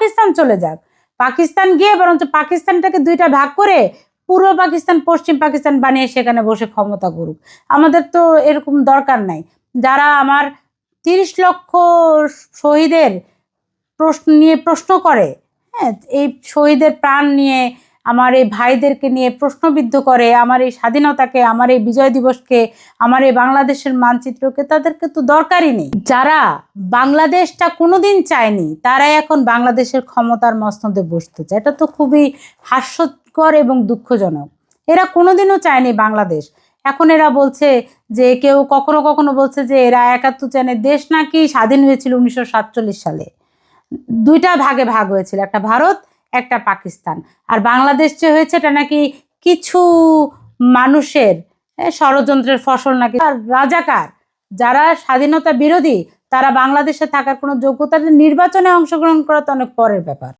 পাকিস্তান চলে যাক, পাকিস্তান গিয়ে বরঞ্চ পাকিস্তানটাকে দুইটা ভাগ করে পূর্ব পাকিস্তান পশ্চিম পাকিস্তান বানিয়ে সেখানে বসে ক্ষমতা করুক। আমাদের তো এরকম দরকার নাই। যারা আমার 30 লক্ষ শহীদের প্রশ্ন করে, হ্যাঁ, এই শহীদের প্রাণ নিয়ে, আমার এই ভাইদেরকে নিয়ে প্রশ্নবিদ্ধ করে, আমার এই স্বাধীনতাকে, আমার এই বিজয় দিবসকে, আমার এই বাংলাদেশের মানচিত্রকে, তাদেরকে তো দরকারই নেই। যারা বাংলাদেশটা কোনোদিন চায়নি তারাই এখন বাংলাদেশের ক্ষমতার মসনদে বসতে চায়। এটা তো খুবই হাস্যকর এবং দুঃখজনক। এরা কোনোদিনও চায়নি বাংলাদেশ। এখন এরা বলছে যে, কেউ কখনো কখনো বলছে যে এরা 71 চায়নি। দেশ নাকি স্বাধীন হয়েছিল 1947 সালে, দুইটা ভাগে ভাগ হয়েছিল, একটা ভারত একটা পাকিস্তান। আর বাংলাদেশ যে হয়েছে এটা নাকি কিছু মানুষের ষড়যন্ত্রের ফসল নাকি। আর রাজাকার যারা স্বাধীনতা বিরোধী তারা বাংলাদেশে থাকার কোনো যোগ্যতা, নির্বাচনে অংশগ্রহণ করা তো অনেক পরের ব্যাপার।